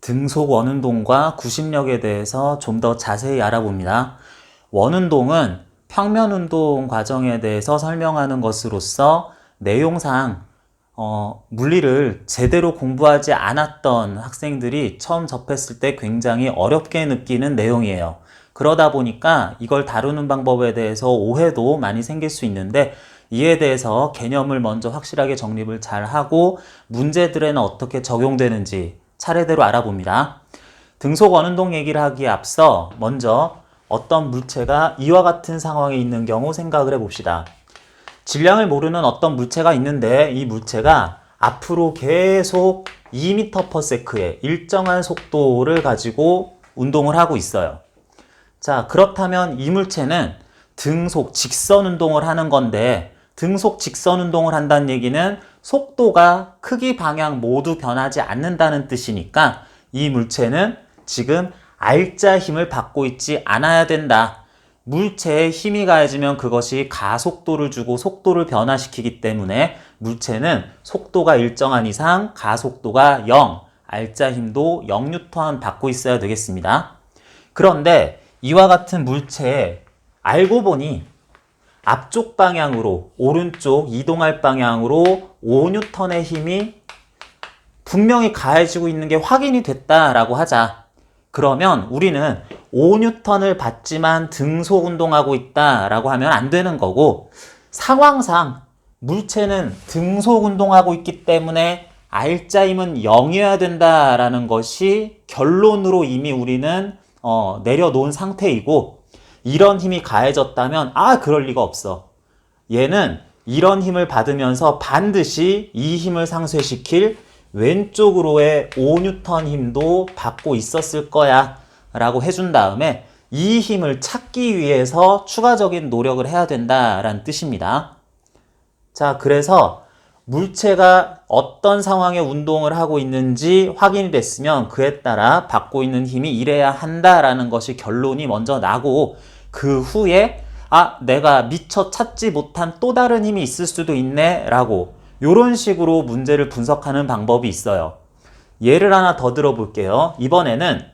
등속 원운동과 구심력에 대해서 좀 더 자세히 알아봅니다. 원운동은 평면운동 과정에 대해서 설명하는 것으로서 내용상 물리를 제대로 공부하지 않았던 학생들이 처음 접했을 때 굉장히 어렵게 느끼는 내용이에요. 그러다 보니까 이걸 다루는 방법에 대해서 오해도 많이 생길 수 있는데, 이에 대해서 개념을 먼저 확실하게 정립을 잘 하고 문제들에는 어떻게 적용되는지 차례대로 알아봅니다. 등속 원운동 얘기를 하기에 앞서 먼저 어떤 물체가 이와 같은 상황에 있는 경우 생각을 해봅시다. 질량을 모르는 어떤 물체가 있는데, 이 물체가 앞으로 계속 2m/s의 일정한 속도를 가지고 운동을 하고 있어요. 자, 그렇다면 이 물체는 등속 직선 운동을 하는 건데, 등속 직선 운동을 한다는 얘기는 속도가 크기 방향 모두 변하지 않는다는 뜻이니까 이 물체는 지금 R자 힘을 받고 있지 않아야 된다. 물체에 힘이 가해지면 그것이 가속도를 주고 속도를 변화시키기 때문에 물체는 속도가 일정한 이상 가속도가 0, R자 힘도 0N 받고 있어야 되겠습니다. 그런데 이와 같은 물체에 알고 보니 앞쪽 방향으로, 오른쪽 이동할 방향으로 5N의 힘이 분명히 가해지고 있는 게 확인이 됐다라고 하자. 그러면 우리는 5N을 받지만 등속 운동하고 있다라고 하면 안 되는 거고, 상황상 물체는 등속 운동하고 있기 때문에 R자 힘은 0이어야 된다라는 것이 결론으로 이미 우리는 내려놓은 상태이고, 이런 힘이 가해졌다면 그럴 리가 없어. 얘는 이런 힘을 받으면서 반드시 이 힘을 상쇄시킬 왼쪽으로의 5N 힘도 받고 있었을 거야 라고 해준 다음에 이 힘을 찾기 위해서 추가적인 노력을 해야 된다라는 뜻입니다. 자, 그래서 물체가 어떤 상황에 운동을 하고 있는지 확인이 됐으면 그에 따라 받고 있는 힘이 이래야 한다라는 것이 결론이 먼저 나고, 그 후에 내가 미처 찾지 못한 또 다른 힘이 있을 수도 있네 라고 이런 식으로 문제를 분석하는 방법이 있어요. 예를 하나 더 들어볼게요. 이번에는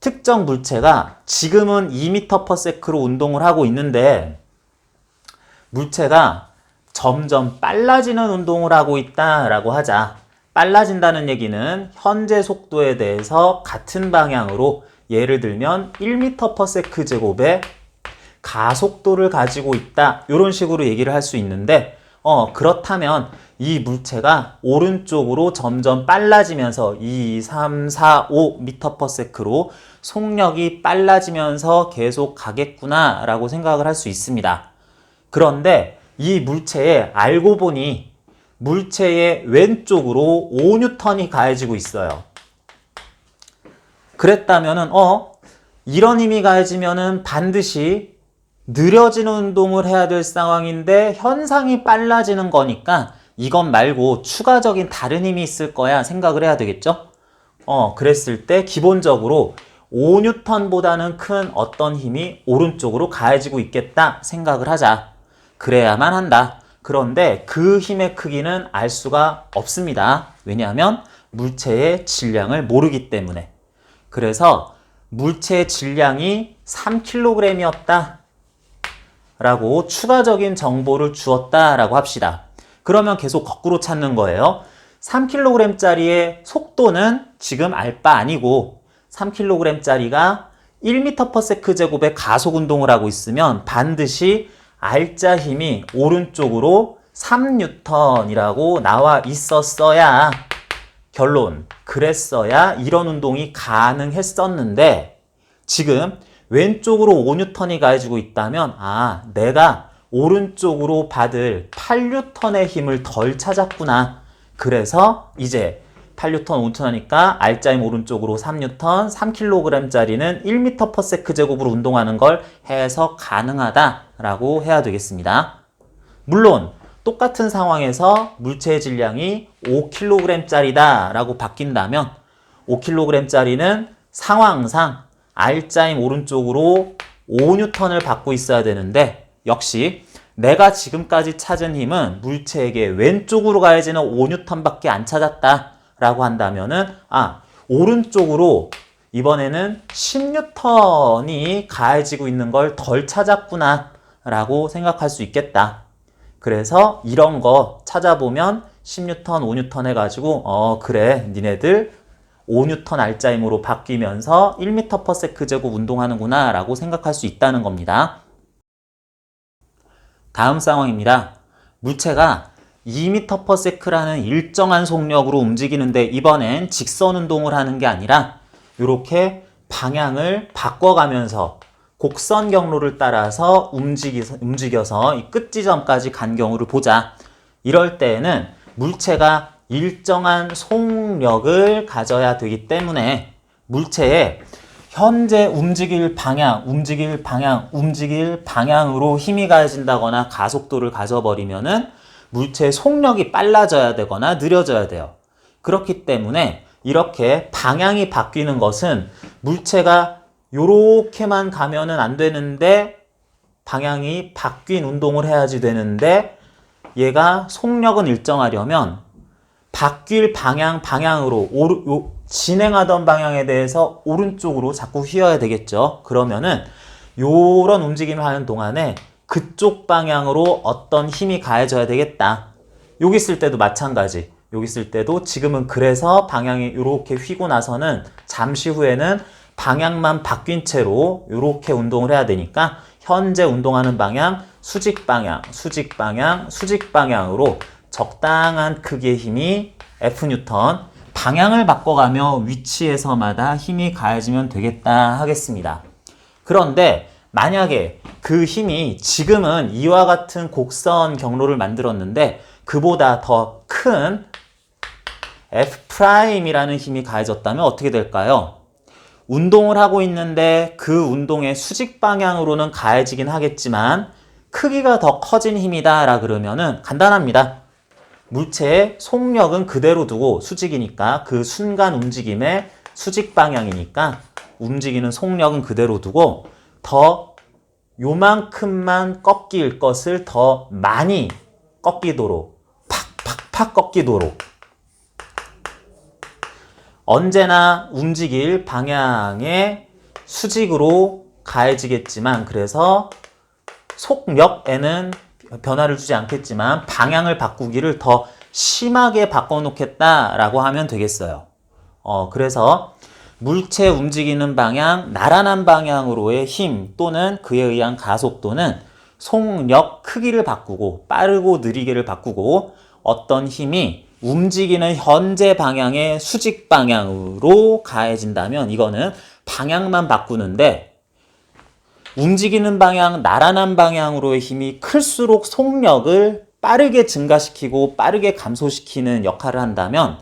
특정 물체가 지금은 2m/s로 운동을 하고 있는데, 물체가 점점 빨라지는 운동을 하고 있다라고 하자. 빨라진다는 얘기는 현재 속도에 대해서 같은 방향으로, 예를 들면 1m/s제곱의 가속도를 가지고 있다, 이런 식으로 얘기를 할 수 있는데, 그렇다면 이 물체가 오른쪽으로 점점 빨라지면서 2, 3, 4, 5m/s로 속력이 빨라지면서 계속 가겠구나 라고 생각을 할 수 있습니다. 그런데 이 물체에 알고 보니 물체의 왼쪽으로 5N이 가해지고 있어요. 그랬다면은 이런 힘이 가해지면은 반드시 느려지는 운동을 해야 될 상황인데 현상이 빨라지는 거니까 이것 말고 추가적인 다른 힘이 있을 거야 생각을 해야 되겠죠? 그랬을 때 기본적으로 5N보다는 큰 어떤 힘이 오른쪽으로 가해지고 있겠다 생각을 하자. 그래야만 한다. 그런데 그 힘의 크기는 알 수가 없습니다. 왜냐하면 물체의 질량을 모르기 때문에. 그래서 물체의 질량이 3kg이었다 라고 추가적인 정보를 주었다 라고 합시다. 그러면 계속 거꾸로 찾는 거예요. 3kg짜리의 속도는 지금 알 바 아니고 3kg짜리가 1m/s제곱의 가속 운동을 하고 있으면 반드시 R자 힘이 오른쪽으로 3N이라고 나와 있었어야, 결론, 그랬어야 이런 운동이 가능했었는데, 지금 왼쪽으로 5N이 가해지고 있다면 내가 오른쪽으로 받을 8N의 힘을 덜 찾았구나. 그래서 이제 8N, 5N 하니까 R자 힘 오른쪽으로 3N, 3kg짜리는 1m/s제곱으로 운동하는 걸 해석 가능하다라고 해야 되겠습니다. 물론 똑같은 상황에서 물체의 질량이 5kg짜리다 라고 바뀐다면 5kg짜리는 상황상 R자 힘 오른쪽으로 5N을 받고 있어야 되는데, 역시 내가 지금까지 찾은 힘은 물체에게 왼쪽으로 가해지는 5N밖에 안 찾았다 라고 한다면은 오른쪽으로 이번에는 10N이 가해지고 있는 걸 덜 찾았구나 라고 생각할 수 있겠다. 그래서 이런 거 찾아보면 10N, 5N 해가지고 그래 니네들 5N 알짜 힘으로 바뀌면서 1m/s 제곱 운동하는구나 라고 생각할 수 있다는 겁니다. 다음 상황입니다. 물체가 2m/s라는 일정한 속력으로 움직이는데 이번엔 직선 운동을 하는 게 아니라 이렇게 방향을 바꿔가면서 곡선 경로를 따라서 움직여서 이 끝 지점까지 간 경우를 보자. 이럴 때에는 물체가 일정한 속력을 가져야 되기 때문에 물체의 현재 움직일 방향으로 힘이 가해진다거나 가속도를 가져버리면은 물체의 속력이 빨라져야 되거나 느려져야 돼요. 그렇기 때문에 이렇게 방향이 바뀌는 것은 물체가 요렇게만 가면은 안 되는데 방향이 바뀐 운동을 해야지 되는데 얘가 속력은 일정하려면 바뀔 방향으로 진행하던 방향에 대해서 오른쪽으로 자꾸 휘어야 되겠죠. 그러면은 요런 움직임을 하는 동안에 그쪽 방향으로 어떤 힘이 가해져야 되겠다. 여기 있을 때도 마찬가지. 여기 있을 때도 지금은 그래서 방향이 이렇게 휘고 나서는 잠시 후에는 방향만 바뀐 채로 이렇게 운동을 해야 되니까 현재 운동하는 방향, 수직 방향으로 적당한 크기의 힘이 Fν, 방향을 바꿔가며 위치에서마다 힘이 가해지면 되겠다 하겠습니다. 그런데 만약에 그 힘이 지금은 이와 같은 곡선 경로를 만들었는데 그보다 더 큰 F'이라는 힘이 가해졌다면 어떻게 될까요? 운동을 하고 있는데 그 운동의 수직 방향으로는 가해지긴 하겠지만 크기가 더 커진 힘이다 라 그러면은 간단합니다. 물체의 속력은 그대로 두고 수직이니까 그 순간 움직임의 수직 방향이니까 움직이는 속력은 그대로 두고 더 요만큼만 꺾일 것을 더 많이 꺾이도록 팍팍팍 꺾이도록 언제나 움직일 방향의 수직으로 가해지겠지만 그래서 속력에는 변화를 주지 않겠지만 방향을 바꾸기를 더 심하게 바꿔놓겠다라고 하면 되겠어요. 그래서 물체 움직이는 방향, 나란한 방향으로의 힘 또는 그에 의한 가속도는 속력 크기를 바꾸고 빠르고 느리게를 바꾸고 어떤 힘이 움직이는 현재 방향의 수직 방향으로 가해진다면 이거는 방향만 바꾸는데 움직이는 방향, 나란한 방향으로의 힘이 클수록 속력을 빠르게 증가시키고 빠르게 감소시키는 역할을 한다면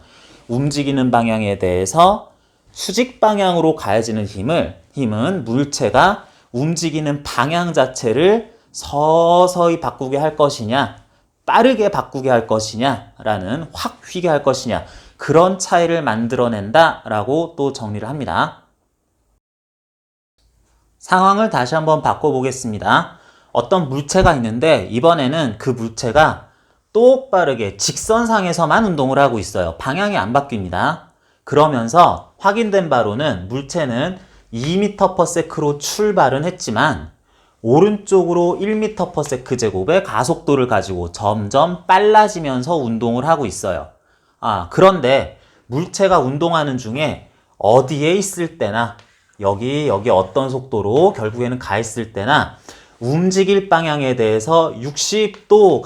움직이는 방향에 대해서 수직 방향으로 가해지는 힘은 물체가 움직이는 방향 자체를 서서히 바꾸게 할 것이냐 빠르게 바꾸게 할 것이냐라는 확 휘게 할 것이냐 그런 차이를 만들어낸다라고 또 정리를 합니다. 상황을 다시 한번 바꿔보겠습니다. 어떤 물체가 있는데 이번에는 그 물체가 똑바르게 직선상에서만 운동을 하고 있어요. 방향이 안 바뀝니다. 그러면서 확인된 바로는 물체는 2m/s로 출발은 했지만 오른쪽으로 1m/s 제곱의 가속도를 가지고 점점 빨라지면서 운동을 하고 있어요. 그런데 물체가 운동하는 중에 어디에 있을 때나 여기 어떤 속도로 결국에는 가 있을 때나 움직일 방향에 대해서 60도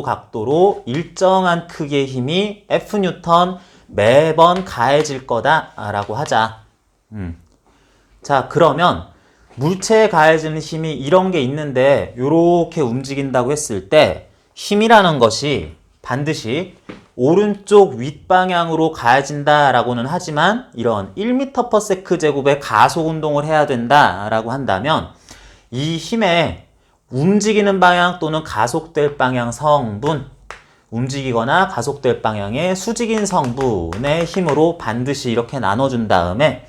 각도로 일정한 크기의 힘이 Fν 매번 가해질 거다라고 하자. 자, 그러면 물체에 가해지는 힘이 이런 게 있는데 이렇게 움직인다고 했을 때 힘이라는 것이 반드시 오른쪽 윗방향으로 가해진다라고는 하지만 이런 1m/s 제곱의 가속 운동을 해야 된다라고 한다면 이 힘의 움직이는 방향 또는 가속될 방향 성분 움직이거나 가속될 방향의 수직인 성분의 힘으로 반드시 이렇게 나눠준 다음에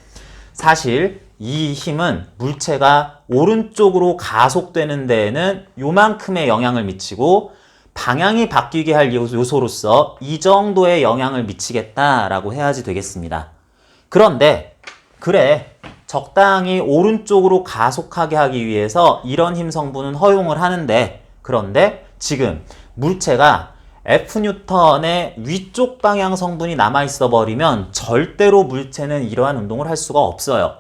사실 이 힘은 물체가 오른쪽으로 가속되는 데에는 요만큼의 영향을 미치고 방향이 바뀌게 할 요소로서 이 정도의 영향을 미치겠다라고 해야지 되겠습니다. 그런데 그래, 적당히 오른쪽으로 가속하게 하기 위해서 이런 힘 성분은 허용을 하는데, 그런데 지금 물체가 F뉴턴의 위쪽 방향 성분이 남아있어 버리면 절대로 물체는 이러한 운동을 할 수가 없어요.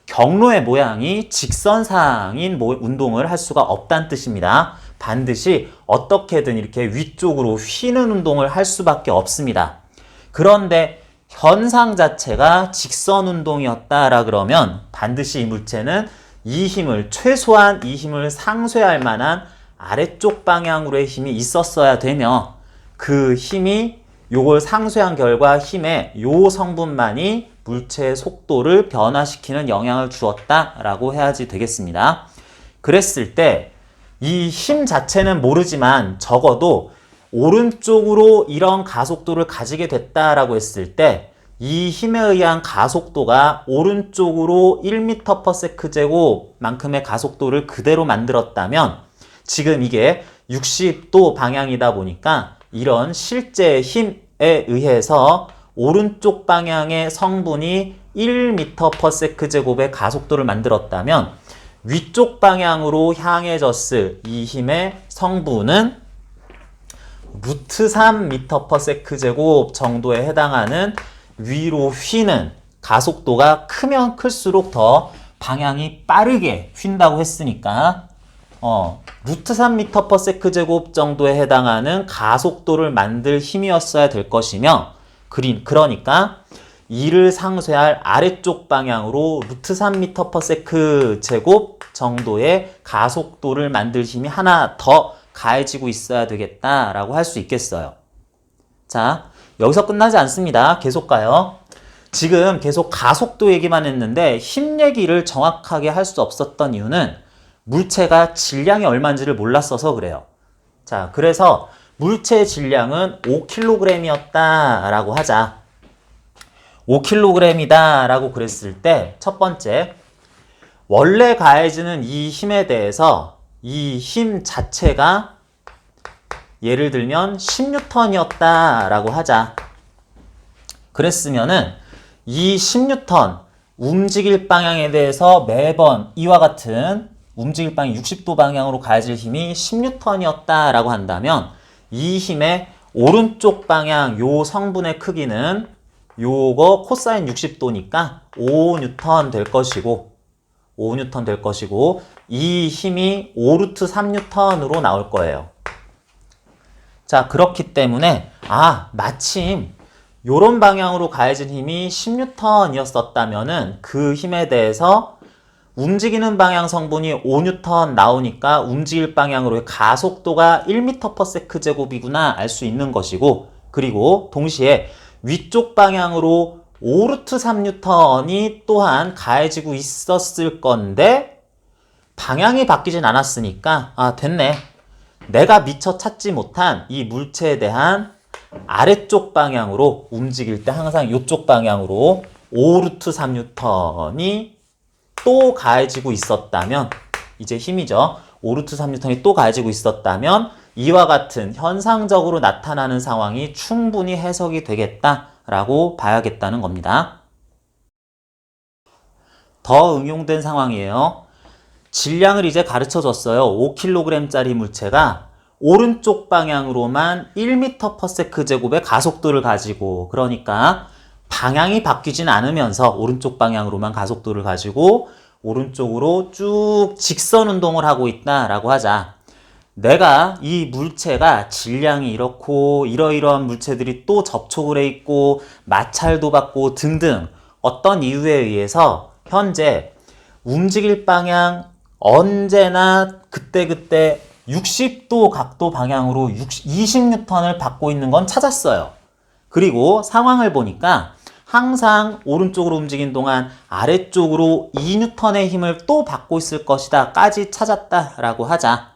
경로의 모양이 직선상인 운동을 할 수가 없다는 뜻입니다. 반드시 어떻게든 이렇게 위쪽으로 휘는 운동을 할 수밖에 없습니다. 그런데 현상 자체가 직선 운동이었다라 그러면 반드시 이 물체는 이 힘을, 최소한 이 힘을 상쇄할 만한 아래쪽 방향으로의 힘이 있었어야 되며, 그 힘이 요걸 상쇄한 결과 힘의 요 성분만이 물체의 속도를 변화시키는 영향을 주었다라고 해야지 되겠습니다. 그랬을 때 이 힘 자체는 모르지만 적어도 오른쪽으로 이런 가속도를 가지게 됐다라고 했을 때 이 힘에 의한 가속도가 오른쪽으로 1m/s 제곱만큼의 가속도를 그대로 만들었다면, 지금 이게 60도 방향이다 보니까 이런 실제 힘에 의해서 오른쪽 방향의 성분이 1m/s 제곱의 가속도를 만들었다면, 위쪽 방향으로 향해졌을 이 힘의 성분은 루트 3m/s 제곱 정도에 해당하는 위로 휘는 가속도가 크면 클수록 더 방향이 빠르게 휜다고 했으니까 루트 3m/s 제곱 정도에 해당하는 가속도를 만들 힘이었어야 될 것이며, 그러니까 이를 상쇄할 아래쪽 방향으로 루트 3m/s 제곱 정도의 가속도를 만들 힘이 하나 더 가해지고 있어야 되겠다라고 할 수 있겠어요. 자, 여기서 끝나지 않습니다. 계속 가요. 지금 계속 가속도 얘기만 했는데 힘 얘기를 정확하게 할 수 없었던 이유는 물체가 질량이 얼마인지를 몰랐어서 그래요. 자, 그래서 물체의 질량은 5kg이었다라고 하자. 5kg이다 라고 그랬을 때 첫 번째, 원래 가해지는 이 힘에 대해서 이 힘 자체가 예를 들면 10N이었다 라고 하자. 그랬으면은 이 10N 움직일 방향에 대해서 매번 이와 같은 움직일 방향 60도 방향으로 가해질 힘이 10N이었다 라고 한다면, 이 힘의 오른쪽 방향 요 성분의 크기는 요거 코사인 60도니까 5N 될 것이고, 5N 될 것이고, 이 힘이 5루트 3N으로 나올 거예요. 자, 그렇기 때문에 마침 요런 방향으로 가해진 힘이 10N이었었다면은 그 힘에 대해서 움직이는 방향 성분이 5N 나오니까 움직일 방향으로의 가속도가 1m/s 제곱이구나 알 수 있는 것이고, 그리고 동시에 위쪽 방향으로 5루트 3N이 또한 가해지고 있었을 건데 방향이 바뀌진 않았으니까 됐네. 내가 미처 찾지 못한 이 물체에 대한 아래쪽 방향으로 움직일 때 항상 이쪽 방향으로 5루트 3N이 또 가해지고 있었다면, 이제 힘이죠. 5루트 3N이 또 가해지고 있었다면 이와 같은 현상적으로 나타나는 상황이 충분히 해석이 되겠다라고 봐야겠다는 겁니다. 더 응용된 상황이에요. 질량을 이제 가르쳐 줬어요. 5kg짜리 물체가 오른쪽 방향으로만 1m/s 제곱의 가속도를 가지고, 그러니까 방향이 바뀌진 않으면서 오른쪽 방향으로만 가속도를 가지고 오른쪽으로 쭉 직선 운동을 하고 있다라고 하자. 내가 이 물체가 질량이 이렇고 이러이러한 물체들이 또 접촉을 해 있고 마찰도 받고 등등 어떤 이유에 의해서 현재 움직일 방향 언제나 그때그때 60도 각도 방향으로 20N을 받고 있는 건 찾았어요. 그리고 상황을 보니까 항상 오른쪽으로 움직인 동안 아래쪽으로 2N의 힘을 또 받고 있을 것이다 까지 찾았다라고 하자.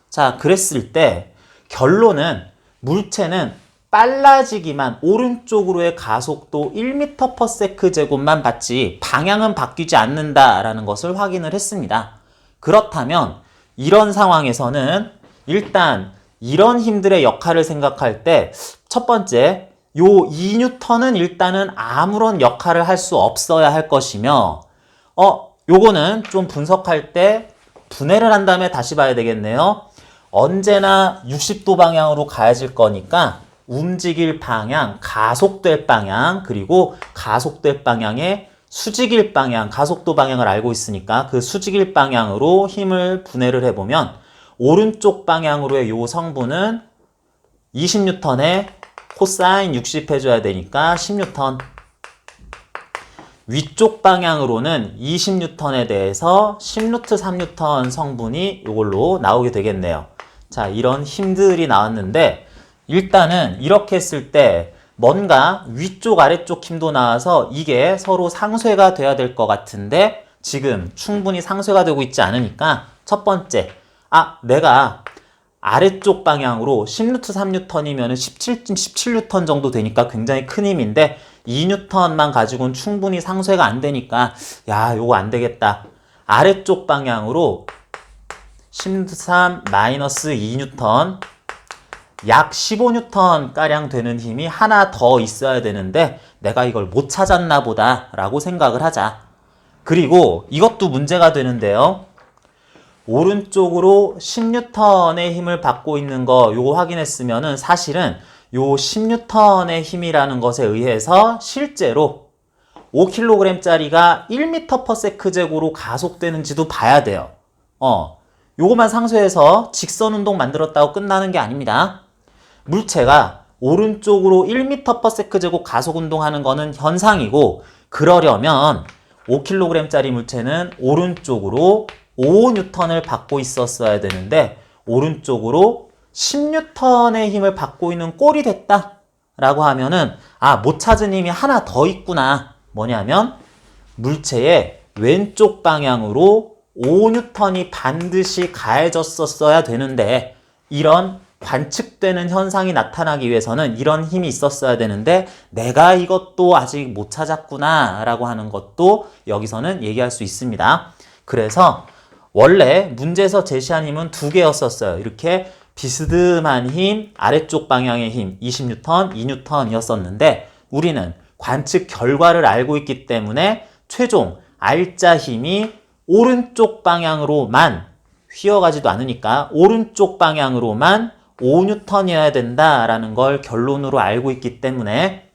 자, 그랬을 때 결론은 물체는 빨라지기만, 오른쪽으로의 가속도 1m/s 제곱만 받지 방향은 바뀌지 않는다라는 것을 확인을 했습니다. 그렇다면 이런 상황에서는 일단 이런 힘들의 역할을 생각할 때 첫 번째, 요 2N은 일단은 아무런 역할을 할 수 없어야 할 것이며 요거는 좀 분석할 때 분해를 한 다음에 다시 봐야 되겠네요. 언제나 60도 방향으로 가야질 거니까 움직일 방향, 가속될 방향, 그리고 가속될 방향의 수직일 방향, 가속도 방향을 알고 있으니까 그 수직일 방향으로 힘을 분해를 해보면 오른쪽 방향으로의 요 성분은 20N에 코사인 60 해줘야 되니까 10N. 위쪽 방향으로는 20N에 대해서 10루트 3N 성분이 이걸로 나오게 되겠네요. 자, 이런 힘들이 나왔는데 일단은 이렇게 했을 때 뭔가 위쪽 아래쪽 힘도 나와서 이게 서로 상쇄가 돼야 될 것 같은데 지금 충분히 상쇄가 되고 있지 않으니까 첫 번째, 내가 아래쪽 방향으로 10루트 3N이면 17N 정도 되니까 굉장히 큰 힘인데 2N만 가지고는 충분히 상쇄가 안 되니까 요거 안 되겠다. 아래쪽 방향으로 10루트 3 마이너스 2N 약 15N 가량 되는 힘이 하나 더 있어야 되는데 내가 이걸 못 찾았나 보다 라고 생각을 하자. 그리고 이것도 문제가 되는데요. 오른쪽으로 10N의 힘을 받고 있는 거 요거 확인했으면은 사실은 요 10N의 힘이라는 것에 의해서 실제로 5kg짜리가 1m/s 제곱으로 가속되는지도 봐야 돼요. 요거만 상쇄해서 직선 운동 만들었다고 끝나는 게 아닙니다. 물체가 오른쪽으로 1m/s 제곱 가속 운동하는 거는 현상이고 그러려면 5kg짜리 물체는 오른쪽으로 5N을 받고 있었어야 되는데 오른쪽으로 10N의 힘을 받고 있는 꼴이 됐다 라고 하면은 못 찾은 힘이 하나 더 있구나. 뭐냐면 물체의 왼쪽 방향으로 5N이 반드시 가해졌었어야 되는데 이런 관측되는 현상이 나타나기 위해서는 이런 힘이 있었어야 되는데 내가 이것도 아직 못 찾았구나 라고 하는 것도 여기서는 얘기할 수 있습니다. 그래서 원래 문제에서 제시한 힘은 두 개였었어요. 이렇게 비스듬한 힘, 아래쪽 방향의 힘 20N, 2N이었었는데 우리는 관측 결과를 알고 있기 때문에 최종 알짜 힘이 오른쪽 방향으로만 휘어가지도 않으니까 오른쪽 방향으로만 5N이어야 된다라는 걸 결론으로 알고 있기 때문에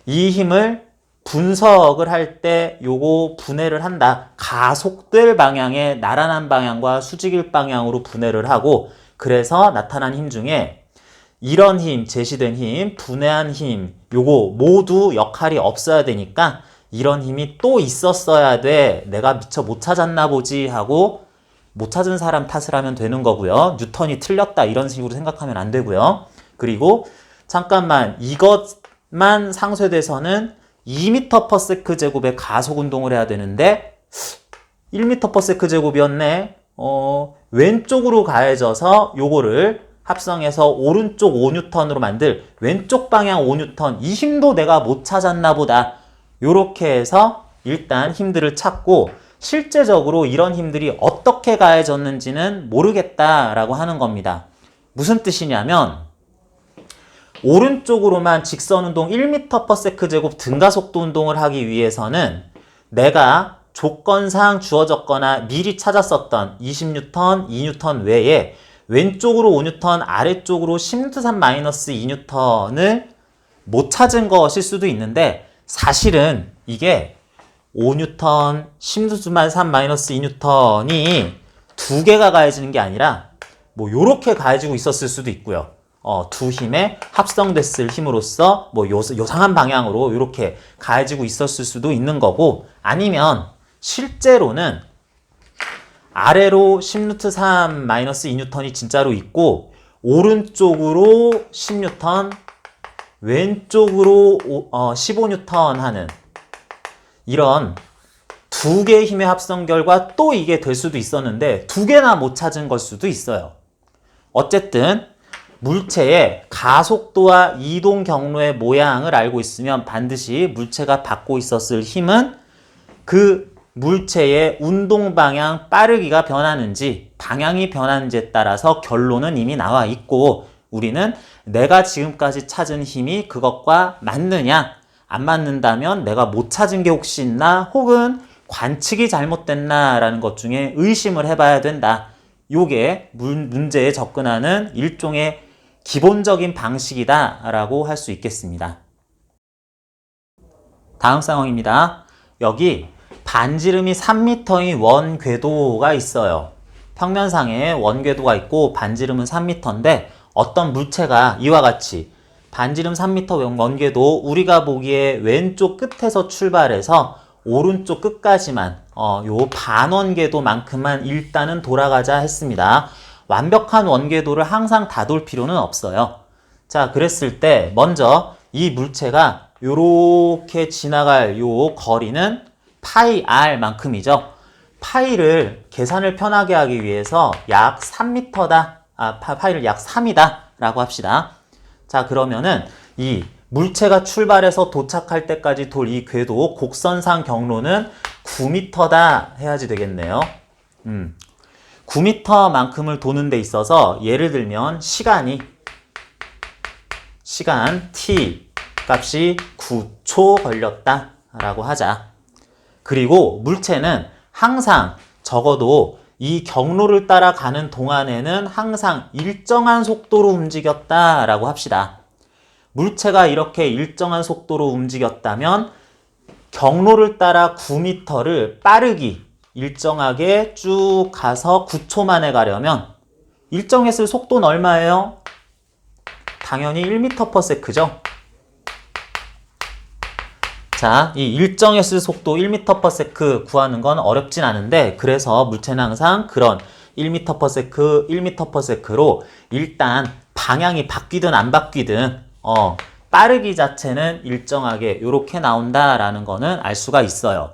이 힘을 분석을 할 때 요거 분해를 한다. 가속될 방향의 나란한 방향과 수직일 방향으로 분해를 하고 그래서 나타난 힘 중에 이런 힘, 제시된 힘, 분해한 힘 요거 모두 역할이 없어야 되니까 이런 힘이 또 있었어야 돼. 내가 미처 못 찾았나 보지 하고 못 찾은 사람 탓을 하면 되는 거고요. 뉴턴이 틀렸다 이런 식으로 생각하면 안 되고요. 그리고 잠깐만 이것만 상쇄돼서는 2m/s 제곱의 가속 운동을 해야 되는데 1m/s 제곱이었네. 왼쪽으로 가해져서 요거를 합성해서 오른쪽 5N으로 만들 왼쪽 방향 5N 이 힘도 내가 못 찾았나 보다. 요렇게 해서 일단 힘들을 찾고 실제적으로 이런 힘들이 어떻게 가해졌는지는 모르겠다라고 하는 겁니다. 무슨 뜻이냐면 오른쪽으로만 직선 운동 1m/s 제곱 등가속도 운동을 하기 위해서는 내가 조건상 주어졌거나 미리 찾았었던 20N, 2N 외에 왼쪽으로 5N, 아래쪽으로 10-3-2N을 못 찾은 것일 수도 있는데 사실은 이게 5N, 10-3-2N이 두 개가 가해지는 게 아니라 뭐 요렇게 가해지고 있었을 수도 있고요. 두 힘에 합성됐을 힘으로써 뭐 요상한 방향으로 이렇게 가해지고 있었을 수도 있는 거고 아니면 실제로는 아래로 10-3-2N이 진짜로 있고 오른쪽으로 10N 왼쪽으로 15N 하는 이런 두 개의 힘의 합성 결과 또 이게 될 수도 있었는데 두 개나 못 찾은 걸 수도 있어요. 어쨌든 물체의 가속도와 이동 경로의 모양을 알고 있으면 반드시 물체가 받고 있었을 힘은 그 물체의 운동 방향 빠르기가 변하는지 방향이 변하는지에 따라서 결론은 이미 나와 있고 우리는 내가 지금까지 찾은 힘이 그것과 맞느냐, 안 맞는다면 내가 못 찾은 게 혹시 있나, 혹은 관측이 잘못됐나 라는 것 중에 의심을 해봐야 된다. 요게 문제에 접근하는 일종의 기본적인 방식이다 라고 할 수 있겠습니다. 다음 상황입니다. 여기 반지름이 3m인 원궤도가 있어요. 평면상에 원궤도가 있고 반지름은 3m인데 어떤 물체가 이와 같이 반지름 3m 원궤도 우리가 보기에 왼쪽 끝에서 출발해서 오른쪽 끝까지만 요 반원궤도만큼만 일단은 돌아가자 했습니다. 완벽한 원궤도를 항상 다 돌 필요는 없어요. 자, 그랬을 때 먼저 이 물체가 요렇게 지나갈 요 거리는 파이 r 만큼이죠. 파이를 계산을 편하게 하기 위해서 약 3m다. 파이를 약 3이다 라고 합시다. 자, 그러면은 이 물체가 출발해서 도착할 때까지 돌 이 궤도 곡선상 경로는 9m다 해야지 되겠네요. 9m만큼을 도는 데 있어서 예를 들면 시간 t 값이 9초 걸렸다 라고 하자. 그리고 물체는 항상 적어도 이 경로를 따라가는 동안에는 항상 일정한 속도로 움직였다 라고 합시다. 물체가 이렇게 일정한 속도로 움직였다면 경로를 따라 9m를 빠르게 일정하게 쭉 가서 9초 만에 가려면 일정했을 속도는 얼마예요? 당연히 1m/s죠. 자, 이 일정했을 속도 1m/s 구하는 건 어렵진 않은데 그래서 물체는 항상 그런 1m/s, 1m/s로 일단 방향이 바뀌든 안 바뀌든 빠르기 자체는 일정하게 이렇게 나온다라는 거는 알 수가 있어요.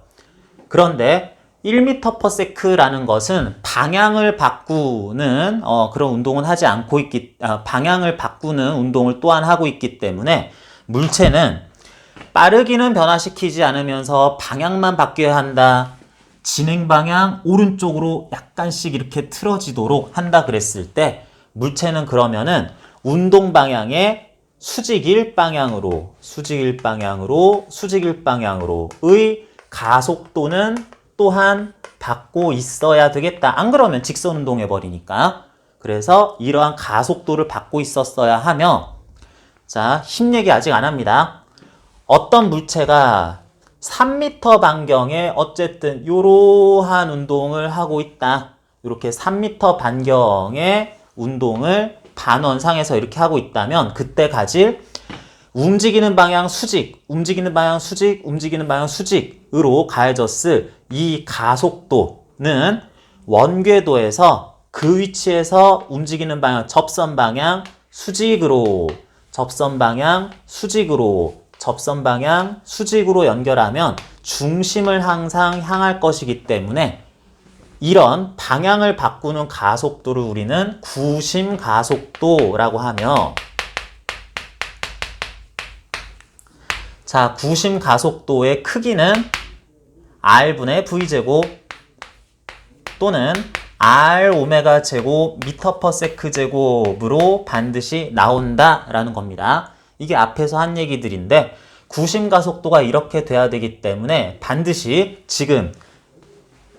그런데 1m/s라는 것은 방향을 바꾸는 그런 운동은 하지 않고 방향을 바꾸는 운동을 또한 하고 있기 때문에 물체는 빠르기는 변화시키지 않으면서 방향만 바뀌어야 한다. 진행 방향 오른쪽으로 약간씩 이렇게 틀어지도록 한다 그랬을 때 물체는 그러면은 운동 방향의 수직일 방향으로의 가속도는 또한 받고 있어야 되겠다. 안 그러면 직선 운동해 버리니까. 그래서 이러한 가속도를 받고 있었어야 하며, 자, 힘 얘기 아직 안 합니다. 어떤 물체가 3m 반경에 어쨌든 이러한 운동을 하고 있다. 이렇게 3m 반경의 운동을 반원상에서 이렇게 하고 있다면 그때 가질 움직이는 방향 수직, 움직이는 방향 수직, 움직이는 방향 수직으로 가해졌을 이 가속도는 원궤도에서 그 위치에서 움직이는 방향, 접선 방향 수직으로 연결하면 중심을 항상 향할 것이기 때문에 이런 방향을 바꾸는 가속도를 우리는 구심 가속도라고 하며, 자, 구심 가속도의 크기는 r분의 v제곱 또는 r 오메가 제곱 미터/세크 제곱으로 반드시 나온다라는 겁니다. 이게 앞에서 한 얘기들인데 구심 가속도가 이렇게 돼야 되기 때문에 반드시 지금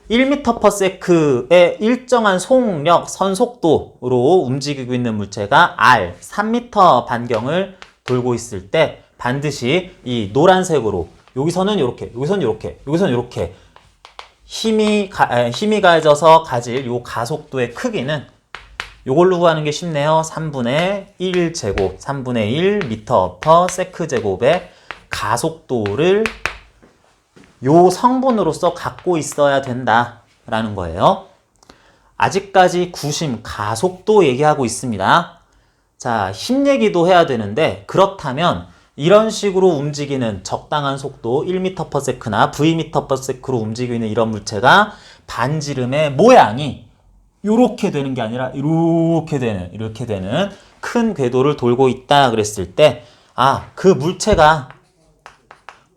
1m/s의 일정한 속력, 선속도로 움직이고 있는 물체가 r 3m 반경을 돌고 있을 때 반드시 이 노란색으로 여기서는 이렇게, 여기서는 이렇게, 여기서는 이렇게 힘이 가해져서 가질 요 가속도의 크기는 요걸로 구하는 게 쉽네요. 3분의 1 제곱, 3분의 1 미터/세크 제곱의 가속도를 요 성분으로서 갖고 있어야 된다라는 거예요. 아직까지 구심 가속도 얘기하고 있습니다. 자, 힘 얘기도 해야 되는데 그렇다면 이런 식으로 움직이는 적당한 속도 1m/s나 vm/s로 움직이고 있는 이런 물체가 반지름의 모양이 이렇게 되는 게 아니라 이렇게 되는 큰 궤도를 돌고 있다 그랬을 때, 그 물체가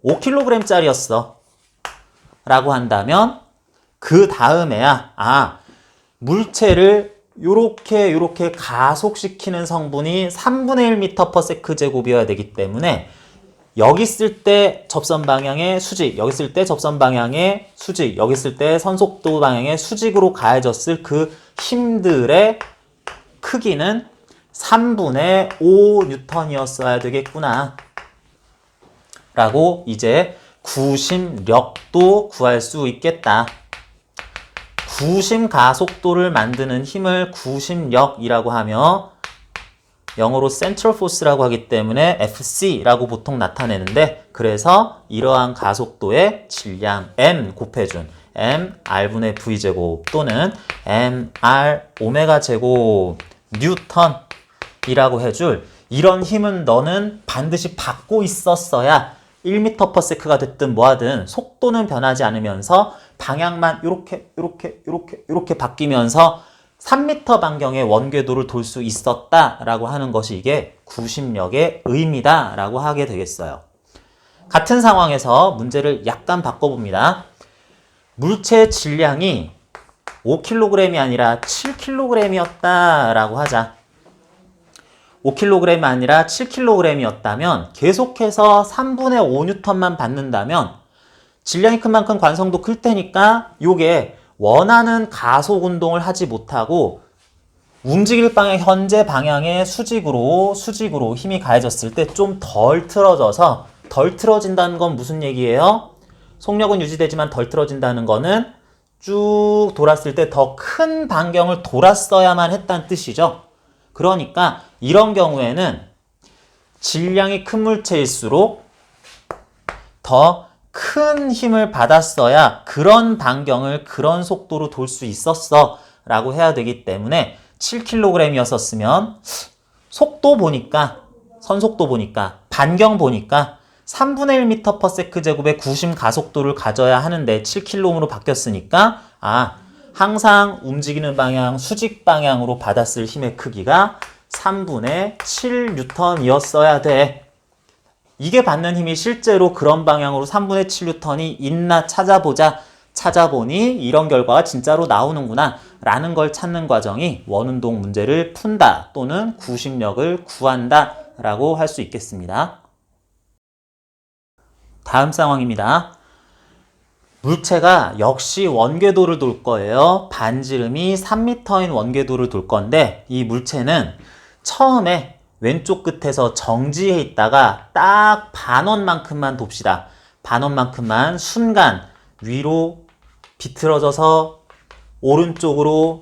5kg짜리였어 라고 한다면 그 다음에야 물체를 요렇게 가속시키는 성분이 3분의 1m/s 제곱이어야 되기 때문에 여기 있을 때 접선 방향의 수직, 여기 있을 때 접선 방향의 수직, 여기 있을 때 선속도 방향의 수직으로 가해졌을 그 힘들의 크기는 3분의 5N이었어야 되겠구나 라고 이제 구심력도 구할 수 있겠다. 구심 가속도를 만드는 힘을 구심력이라고 하며 영어로 central force라고 하기 때문에 FC라고 보통 나타내는데, 그래서 이러한 가속도의 질량 M 곱해준 M R분의 V제곱 또는 MR 오메가 제곱 뉴턴이라고 해줄 이런 힘은 너는 반드시 받고 있었어야 1m/s가 됐든 뭐하든 속도는 변하지 않으면서 방향만 요렇게 바뀌면서 3m 반경의 원궤도를 돌 수 있었다라고 하는 것이 이게 구심력의 의미다 라고 하게 되겠어요. 같은 상황에서 문제를 약간 바꿔봅니다. 물체의 질량이 5kg이 아니라 7kg이었다 라고 하자. 5kg이 아니라 7kg이었다면 계속해서 3분의 5N만 받는다면 질량이 큰 만큼 관성도 클 테니까 요게 원하는 가속 운동을 하지 못하고 움직일 방향 현재 방향의 수직으로 힘이 가해졌을 때 좀 덜 틀어져서, 덜 틀어진다는 건 무슨 얘기예요? 속력은 유지되지만 덜 틀어진다는 거는 쭉 돌았을 때 더 큰 반경을 돌았어야만 했다는 뜻이죠. 그러니까 이런 경우에는 질량이 큰 물체일수록 더 큰 힘을 받았어야 그런 반경을 그런 속도로 돌 수 있었어 라고 해야 되기 때문에 7kg이었었으면 속도 보니까, 선속도 보니까, 반경 보니까 3분의 1m/s 제곱의 구심 가속도를 가져야 하는데 7kg으로 바뀌었으니까 항상 움직이는 방향, 수직 방향으로 받았을 힘의 크기가 3분의 7N이었어야 돼. 이게 받는 힘이 실제로 그런 방향으로 3분의 7N이 있나 찾아보니 이런 결과가 진짜로 나오는구나 라는 걸 찾는 과정이 원운동 문제를 푼다 또는 구심력을 구한다 라고 할 수 있겠습니다. 다음 상황입니다. 물체가 역시 원궤도를 돌 거예요. 반지름이 3m인 원궤도를 돌 건데 이 물체는 처음에 왼쪽 끝에서 정지해 있다가 딱 반원만큼만 돕시다. 반원만큼만 순간 위로 비틀어져서 오른쪽으로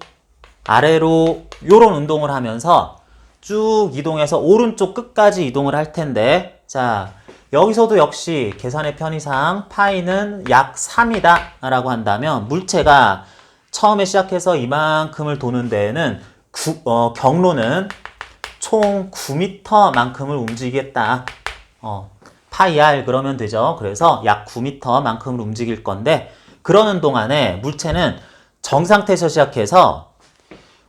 아래로 요런 운동을 하면서 쭉 이동해서 오른쪽 끝까지 이동을 할 텐데, 자 여기서도 역시 계산의 편의상 파이는 약 3이다 라고 한다면 물체가 처음에 시작해서 이만큼을 도는 데에는 경로는 총 9m만큼을 움직이겠다. 파이 r 그러면 되죠. 그래서 약 9m만큼을 움직일 건데, 그러는 동안에 물체는 정상태에서 시작해서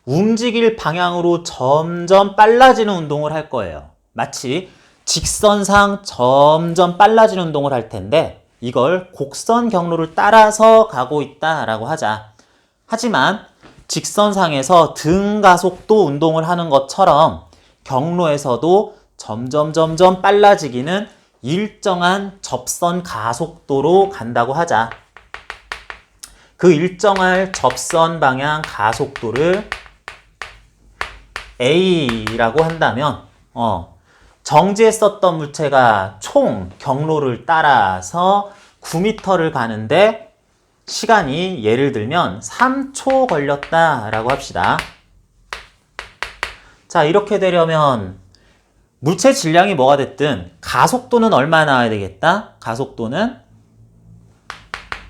움직일 방향으로 점점 빨라지는 운동을 할 거예요. 마치 직선상 점점 빨라지는 운동을 할 텐데 이걸 곡선 경로를 따라서 가고 있다라고 하자. 하지만 직선상에서 등 가속도 운동을 하는 것처럼 경로에서도 점점 빨라지기는 일정한 접선 가속도로 간다고 하자. 그 일정할 접선 방향 가속도를 A라고 한다면 정지했었던 물체가 총 경로를 따라서 9m를 가는데 시간이 예를 들면 3초 걸렸다라고 합시다. 자, 이렇게 되려면 물체 질량이 뭐가 됐든 가속도는 얼마 나와야 되겠다? 가속도는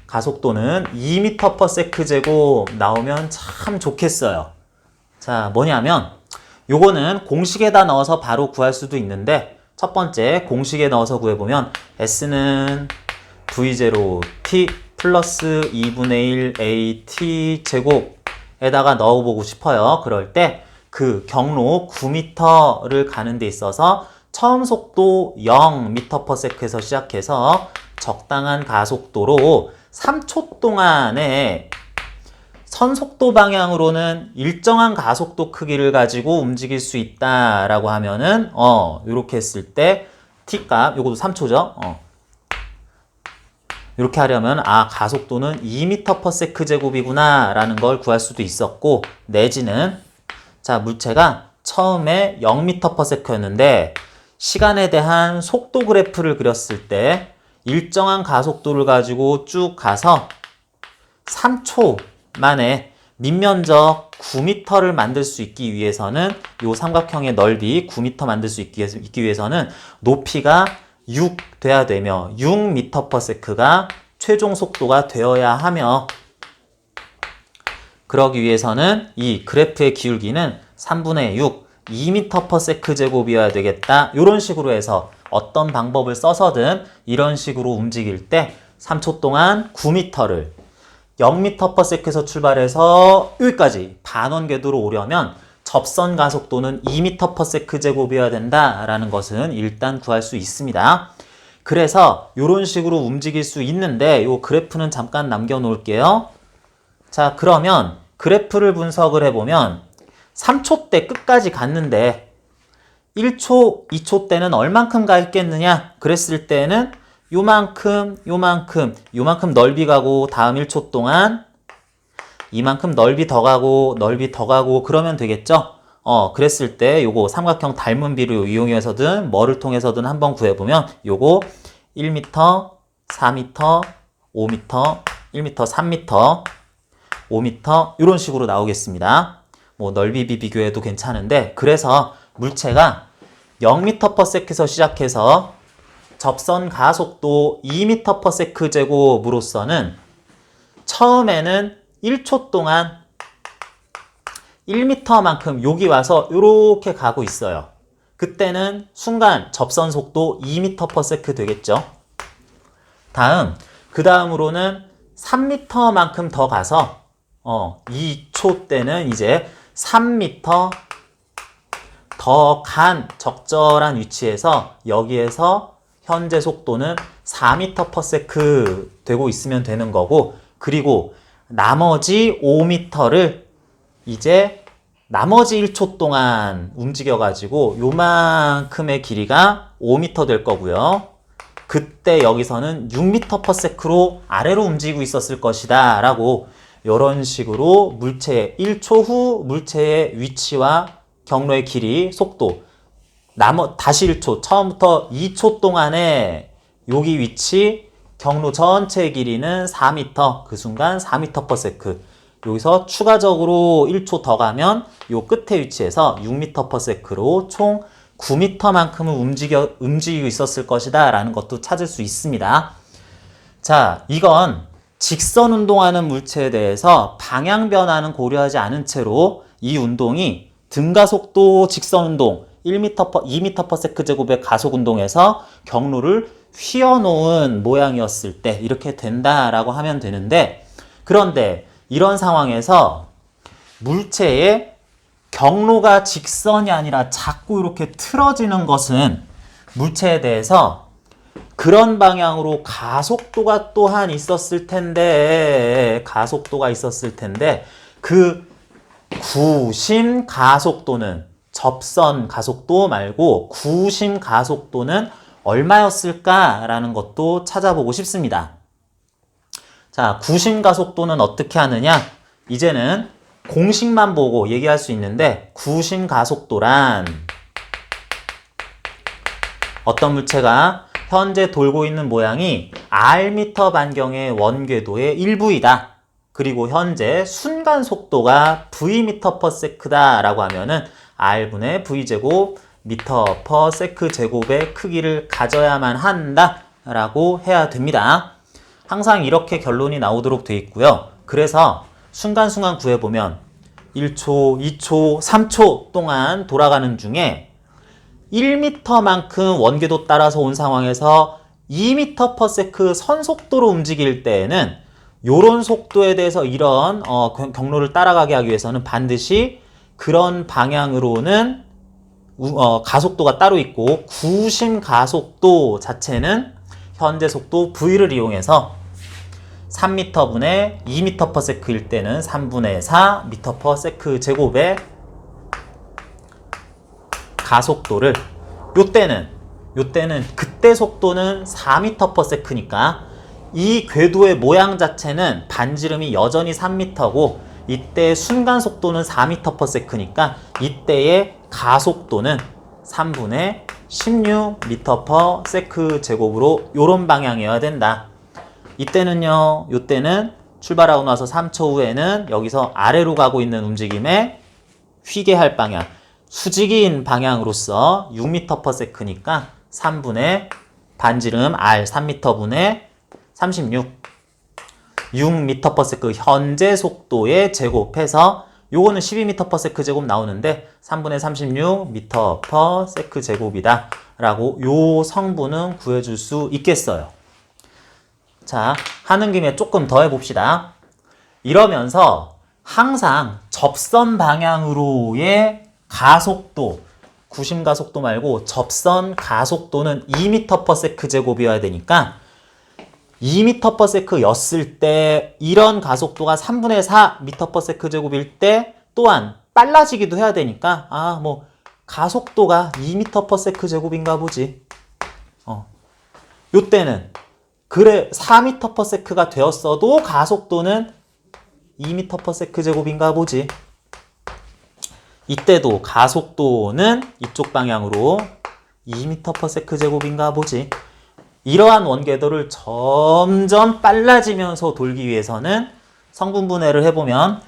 2m/s 제곱 나오면 참 좋겠어요. 자, 뭐냐면 요거는 공식에다 넣어서 바로 구할 수도 있는데, 첫 번째 공식에 넣어서 구해보면 S는 V0T 플러스 2분의 1 AT 제곱에다가 넣어보고 싶어요. 그럴 때 그 경로 9m를 가는 데 있어서 처음 속도 0m/s에서 시작해서 적당한 가속도로 3초 동안에 선속도 방향으로는 일정한 가속도 크기를 가지고 움직일 수 있다라고 하면은 이렇게 했을 때 t값 요것도 3초죠. 이렇게 하려면 가속도는 2m/s 제곱이구나 라는 걸 구할 수도 있었고, 내지는 자 물체가 처음에 0m/s였는데 시간에 대한 속도 그래프를 그렸을 때 일정한 가속도를 가지고 쭉 가서 3초 만에 밑면적 9m를 만들 수 있기 위해서는 요 삼각형의 넓이 9m 만들 수 있기 위해서는 높이가 6 돼야 되며 6m/s가 최종 속도가 되어야 하며, 그러기 위해서는 이 그래프의 기울기는 3분의 6, 2m/s 제곱이어야 되겠다. 이런 식으로 해서 어떤 방법을 써서든 이런 식으로 움직일 때 3초 동안 9m를 0m/s에서 출발해서 여기까지 반원 궤도로 오려면 접선 가속도는 2m/s 제곱이어야 된다라는 것은 일단 구할 수 있습니다. 그래서 이런 식으로 움직일 수 있는데 이 그래프는 잠깐 남겨놓을게요. 자, 그러면 그래프를 분석을 해보면 3초 때 끝까지 갔는데 1초, 2초 때는 얼만큼 가 있겠느냐? 그랬을 때는 요만큼 넓이 가고 다음 1초 동안 이만큼 넓이 더 가고 그러면 되겠죠? 그랬을 때 요거 삼각형 닮은 비를 이용해서든 뭐를 통해서든 한번 구해보면 요거 1m, 4m, 5m, 1m, 3m, 5m 이런 식으로 나오겠습니다. 뭐 넓이 비교해도 괜찮은데, 그래서 물체가 0m/s에서 시작해서 접선 가속도 2m/s 제곱으로서는 처음에는 1초 동안 1m만큼 여기 와서 이렇게 가고 있어요. 그때는 순간 접선 속도 2m/s 되겠죠. 그 다음으로는 3m만큼 더 가서 2초 때는 이제 3m 더 간 적절한 위치에서 여기에서 현재 속도는 4m/s 되고 있으면 되는 거고, 그리고 나머지 5m를 이제 나머지 1초 동안 움직여가지고 요만큼의 길이가 5m 될 거고요. 그때 여기서는 6m/s로 아래로 움직이고 있었을 것이다 라고, 이런 식으로 물체의 1초 후 물체의 위치와 경로의 길이, 속도, 다시 1초, 처음부터 2초 동안의 여기 위치, 경로 전체의 길이는 4m, 그 순간 4m/s. 여기서 추가적으로 1초 더 가면 요 끝에 위치에서 6m/s로 총 9m만큼은 움직이고 있었을 것이다 라는 것도 찾을 수 있습니다. 자, 이건 직선 운동하는 물체에 대해서 방향 변화는 고려하지 않은 채로 이 운동이 등가속도 직선 운동 2m/s 제곱의 가속 운동에서 경로를 휘어놓은 모양이었을 때 이렇게 된다라고 하면 되는데, 그런데 이런 상황에서 물체의 경로가 직선이 아니라 자꾸 이렇게 틀어지는 것은 물체에 대해서 그런 방향으로 가속도가 또한 있었을 텐데 그 구심 가속도는 접선 가속도 말고 구심 가속도는 얼마였을까라는 것도 찾아보고 싶습니다. 자, 구심 가속도는 어떻게 하느냐? 이제는 공식만 보고 얘기할 수 있는데, 구심 가속도란 어떤 물체가 현재 돌고 있는 모양이 rm 반경의 원궤도의 일부이다. 그리고 현재 순간 속도가 v/s다 라고 하면은 r분의 v제곱 m/s 제곱의 크기를 가져야만 한다 라고 해야 됩니다. 항상 이렇게 결론이 나오도록 되어 있고요. 그래서 순간순간 구해보면 1초, 2초, 3초 동안 돌아가는 중에 1m만큼 원궤도 따라서 온 상황에서 2m/s 선속도로 움직일 때에는 요런 속도에 대해서 이런 경로를 따라가게 하기 위해서는 반드시 그런 방향으로는 가속도가 따로 있고, 구심 가속도 자체는 현재 속도 v를 이용해서 3m분의 2m/s일 때는 3분의 4m/s 제곱의 가속도를 요때는 그때 속도는 4m/s니까 이 궤도의 모양 자체는 반지름이 여전히 3m고 이때 순간 속도는 4m/s니까 이때의 가속도는 3분의 16m/s 제곱으로 요런 방향이어야 된다. 이때는요, 요때는 출발하고 나서 3초 후에는 여기서 아래로 가고 있는 움직임에 휘게 할 방향, 수직인 방향으로서 6m/s니까 3분의 반지름 R 3m분의 36 6m/s 현재 속도의 제곱해서 요거는 12m/s 제곱 나오는데 3분의 36m/s 제곱이다 라고 요 성분은 구해줄 수 있겠어요. 자, 하는 김에 조금 더 해봅시다. 이러면서 항상 접선 방향으로의 가속도, 구심 가속도 말고 접선 가속도는 2m/s 제곱이어야 되니까 2m/s 였을 때 이런 가속도가 3분의 4m/s 제곱일 때 또한 빨라지기도 해야 되니까 뭐 가속도가 2m/s 제곱인가 보지. 요때는 그래 4m/s가 되었어도 가속도는 2m/s 제곱인가 보지. 이때도 가속도는 이쪽 방향으로 2m/s 제곱인가 보지. 이러한 원궤도를 점점 빨라지면서 돌기 위해서는 성분분해를 해보면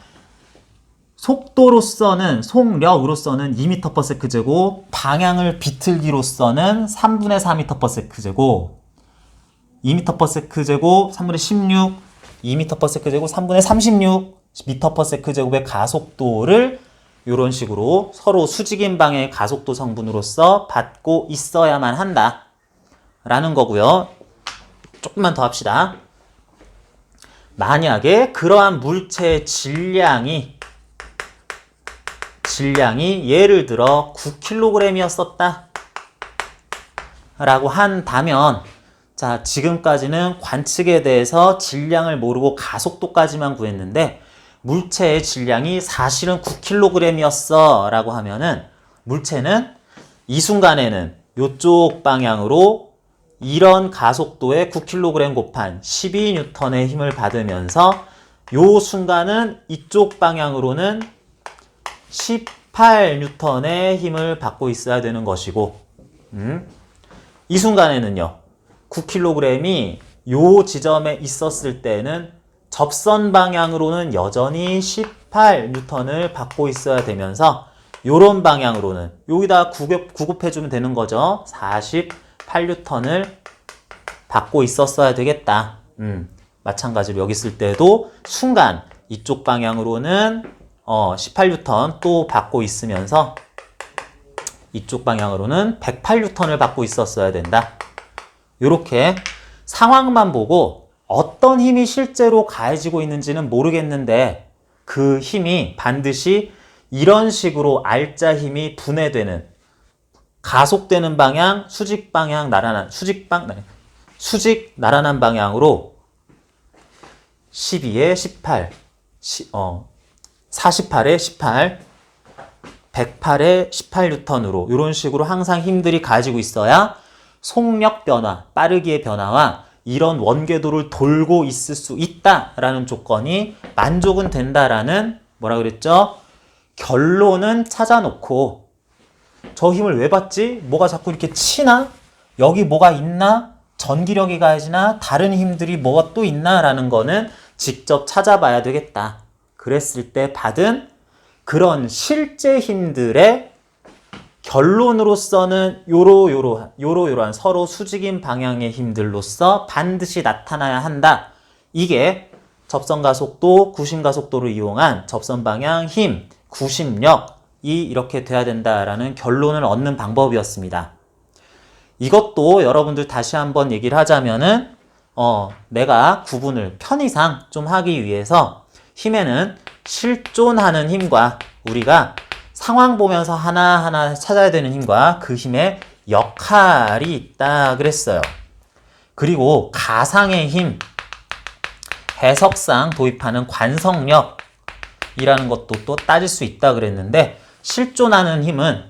속도로서는 속력으로서는 2m/s 제곱, 방향을 비틀기로서는 3분의 4m/s 제곱, 2m/s 제곱, 3분의 16, 2m/s 제곱, 3분의 36m/s 제곱의 가속도를 이런 식으로 서로 수직인 방향의 가속도 성분으로서 받고 있어야만 한다 라는 거고요. 조금만 더 합시다. 만약에 그러한 물체의 질량이 예를 들어 9kg이었었다 라고 한다면, 자, 지금까지는 관측에 대해서 질량을 모르고 가속도까지만 구했는데 물체의 질량이 사실은 9kg이었어 라고 하면은 물체는 이 순간에는 이쪽 방향으로 이런 가속도에 9kg 곱한 12N의 힘을 받으면서 요 순간은 이쪽 방향으로는 18N의 힘을 받고 있어야 되는 것이고, 이 순간에는요 9kg이 요 지점에 있었을 때는 접선 방향으로는 여전히 18N을 받고 있어야 되면서 요런 방향으로는 여기다 구급해주면 되는 거죠. 48N을 받고 있었어야 되겠다. 마찬가지로 여기 있을 때도 순간 이쪽 방향으로는 18N 또 받고 있으면서 이쪽 방향으로는 108N을 받고 있었어야 된다. 이렇게 상황만 보고 어떤 힘이 실제로 가해지고 있는지는 모르겠는데 그 힘이 반드시 이런 식으로 R자 힘이 분해되는, 가속되는 방향, 수직 나란한 방향으로 12에 18, 48에 18, 108에 18N으로 이런 식으로 항상 힘들이 가지고 있어야 속력 변화, 빠르기의 변화와 이런 원궤도를 돌고 있을 수 있다라는 조건이 만족은 된다라는 뭐라 그랬죠? 결론은 찾아놓고 저 힘을 왜 받지? 뭐가 자꾸 이렇게 치나? 여기 뭐가 있나? 전기력이 가해지나? 다른 힘들이 뭐가 또 있나? 라는 거는 직접 찾아봐야 되겠다. 그랬을 때 받은 그런 실제 힘들의 결론으로서는 요러요러한 서로 수직인 방향의 힘들로서 반드시 나타나야 한다. 이게 접선가속도, 구심가속도를 이용한 접선방향 힘, 구심력이 이렇게 돼야 된다라는 결론을 얻는 방법이었습니다. 이것도 여러분들 다시 한번 얘기를 하자면은 내가 구분을 편의상 좀 하기 위해서 힘에는 실존하는 힘과 우리가 상황 보면서 하나하나 찾아야 되는 힘과 그 힘의 역할이 있다 그랬어요. 그리고 가상의 힘, 해석상 도입하는 관성력이라는 것도 또 따질 수 있다 그랬는데, 실존하는 힘은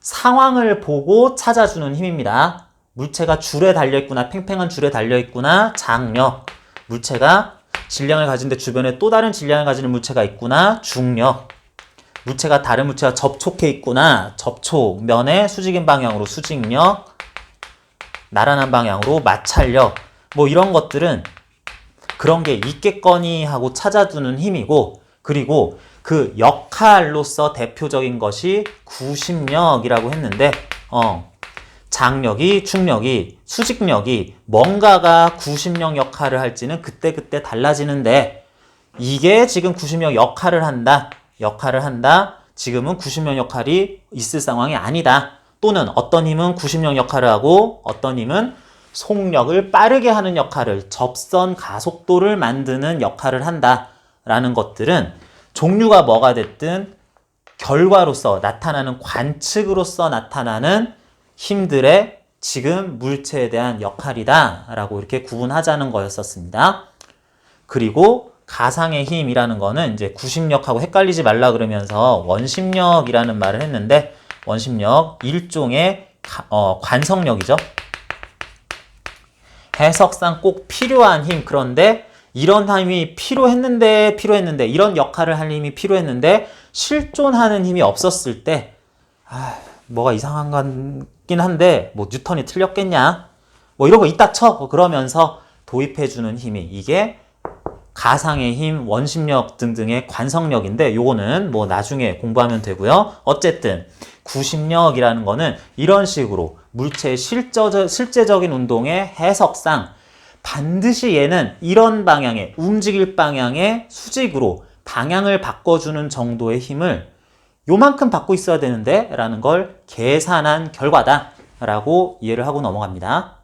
상황을 보고 찾아주는 힘입니다. 물체가 줄에 달려있구나, 팽팽한 줄에 달려있구나, 장력. 물체가 질량을 가진데 주변에 또 다른 질량을 가지는 물체가 있구나, 중력. 물체가 다른 물체와 접촉해 있구나, 접촉. 면의 수직인 방향으로 수직력, 나란한 방향으로 마찰력. 뭐 이런 것들은 그런 게 있겠거니 하고 찾아두는 힘이고, 그리고 그 역할로서 대표적인 것이 구심력이라고 했는데, 장력이, 충력이, 수직력이 뭔가가 구심력 역할을 할지는 그때그때 달라지는데, 이게 지금 구심력 역할을 한다. 지금은 구심력 역할이 있을 상황이 아니다. 또는 어떤 힘은 구심력 역할을 하고 어떤 힘은 속력을 빠르게 하는 역할을, 접선 가속도를 만드는 역할을 한다 라는 것들은 종류가 뭐가 됐든 결과로서 나타나는, 관측으로서 나타나는 힘들의 지금 물체에 대한 역할이다 라고 이렇게 구분하자는 거였었습니다. 그리고 가상의 힘이라는 거는 이제 구심력하고 헷갈리지 말라 그러면서 원심력이라는 말을 했는데, 원심력 일종의 관성력이죠. 해석상 꼭 필요한 힘. 그런데 이런 힘이 필요했는데 이런 역할을 할 힘이 필요했는데 실존하는 힘이 없었을 때 뭐가 이상한 거긴 한데 뭐 뉴턴이 틀렸겠냐, 뭐 이런 거 이따 쳐. 그러면서 도입해주는 힘이, 이게 가상의 힘, 원심력 등등의 관성력인데, 요거는 뭐 나중에 공부하면 되고요. 어쨌든 구심력이라는 거는 이런 식으로 물체의 실제적인 운동의 해석상 반드시 얘는 이런 방향에, 움직일 방향의 수직으로 방향을 바꿔주는 정도의 힘을 요만큼 받고 있어야 되는데 라는 걸 계산한 결과다 라고 이해를 하고 넘어갑니다.